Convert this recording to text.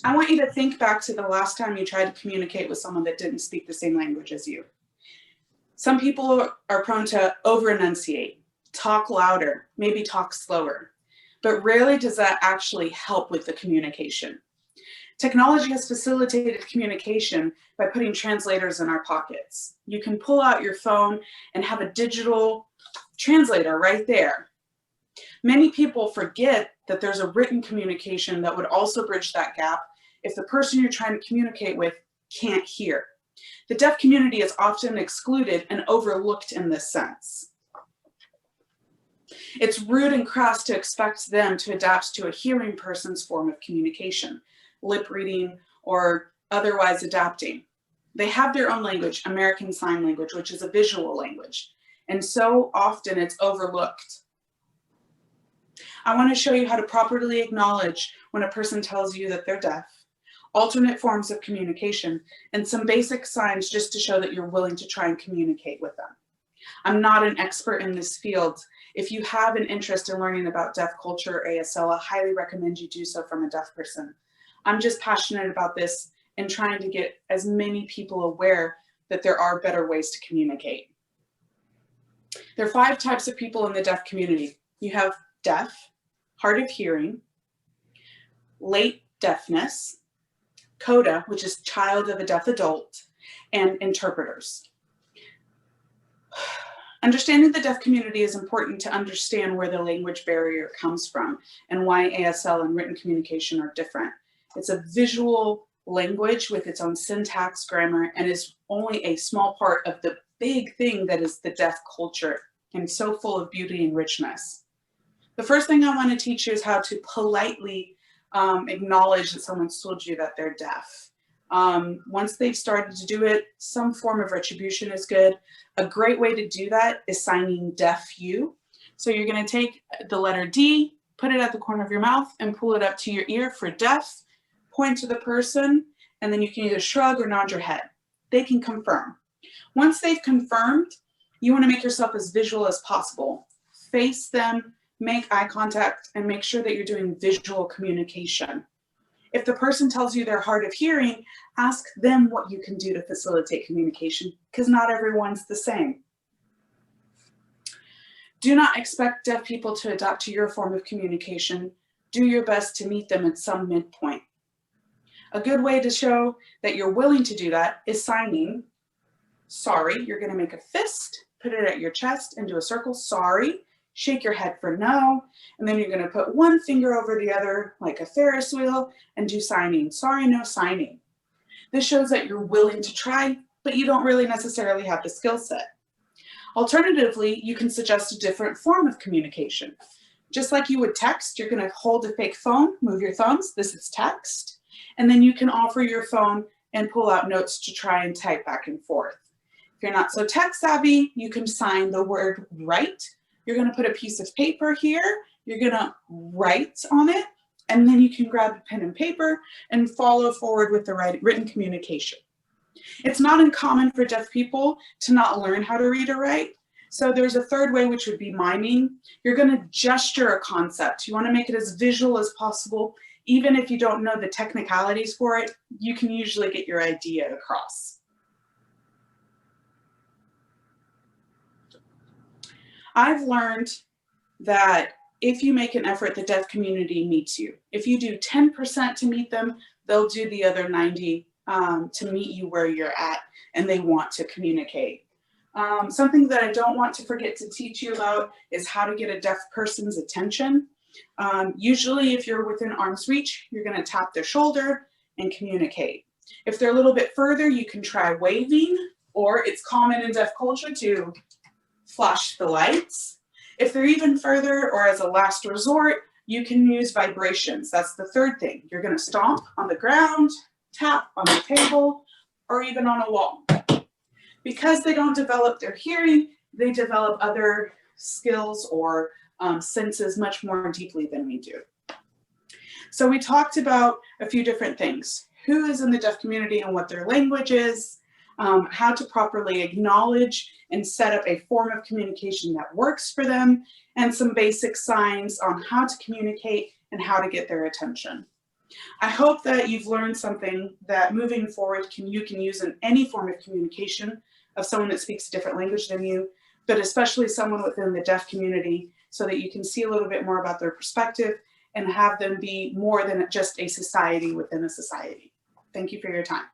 I want you to think back to the last time you tried to communicate with someone that didn't speak the same language as you. Some people are prone to over-enunciate, talk louder, maybe talk slower, but rarely does that actually help with the communication. Technology has facilitated communication by putting translators in our pockets. You can pull out your phone and have a digital translator right there. Many people forget that there's a written communication that would also bridge that gap if the person you're trying to communicate with can't hear. The deaf community is often excluded and overlooked in this sense. It's rude and crass to expect them to adapt to a hearing person's form of communication, lip reading, or otherwise adapting. They have their own language, American Sign Language, which is a visual language, and so often it's overlooked. I want to show you how to properly acknowledge when a person tells you that they're deaf, alternate forms of communication, and some basic signs just to show that you're willing to try and communicate with them. I'm not an expert in this field. If you have an interest in learning about deaf culture or ASL, I highly recommend you do so from a deaf person. I'm just passionate about this and trying to get as many people aware that there are better ways to communicate. There are 5 types of people in the deaf community. You have deaf, hard of hearing, late deafness, CODA, which is child of a deaf adult, and interpreters. Understanding the deaf community is important to understand where the language barrier comes from and why ASL and written communication are different. It's a visual language with its own syntax, grammar, and is only a small part of the big thing that is the deaf culture, and so full of beauty and richness. The first thing I want to teach you is how to politely acknowledge that someone's told you that they're deaf. Once they've started to do it, some form of retribution is good. A great way to do that is signing deaf you. So you're going to take the letter D, put it at the corner of your mouth, and pull it up to your ear for deaf, point to the person, and then you can either shrug or nod your head. They can confirm. Once they've confirmed, you want to make yourself as visual as possible. Face them, make eye contact, and make sure that you're doing visual communication. If the person tells you they're hard of hearing, ask them what you can do to facilitate communication, because not everyone's the same. Do not expect deaf people to adapt to your form of communication. Do your best to meet them at some midpoint. A good way to show that you're willing to do that is signing sorry. You're going to make a fist, put it at your chest and do a circle, sorry. Shake your head for no, and then you're going to put one finger over the other like a Ferris wheel and do signing. Sorry, no signing. This shows that you're willing to try, but you don't really necessarily have the skill set. Alternatively, you can suggest a different form of communication. Just like you would text, you're going to hold a fake phone, move your thumbs, this is text, and then you can offer your phone and pull out notes to try and type back and forth. If you're not so tech savvy, you can sign the word write. You're going to put a piece of paper here, you're going to write on it, and then you can grab a pen and paper and follow forward with the written communication. It's not uncommon for deaf people to not learn how to read or write. So there's a third way, which would be miming. You're going to gesture a concept. You want to make it as visual as possible. Even if you don't know the technicalities for it, you can usually get your idea across. I've learned that if you make an effort, the deaf community meets you. If you do 10% to meet them, they'll do the other 90 to meet you where you're at, and they want to communicate. Something that I don't want to forget to teach you about is how to get a deaf person's attention. Usually if you're within arm's reach, you're going to tap their shoulder and communicate. If they're a little bit further, you can try waving, or it's common in deaf culture to flash the lights. If they're even further, or as a last resort, you can use vibrations. That's the third thing. You're going to stomp on the ground, tap on the table, or even on a wall. Because they don't develop their hearing, they develop other skills or senses much more deeply than we do. So we talked about a few different things. Who is in the deaf community and what their language is, how to properly acknowledge and set up a form of communication that works for them, and some basic signs on how to communicate and how to get their attention. I hope that you've learned something that moving forward you can use in any form of communication of someone that speaks a different language than you, but especially someone within the deaf community, so that you can see a little bit more about their perspective and have them be more than just a society within a society. Thank you for your time.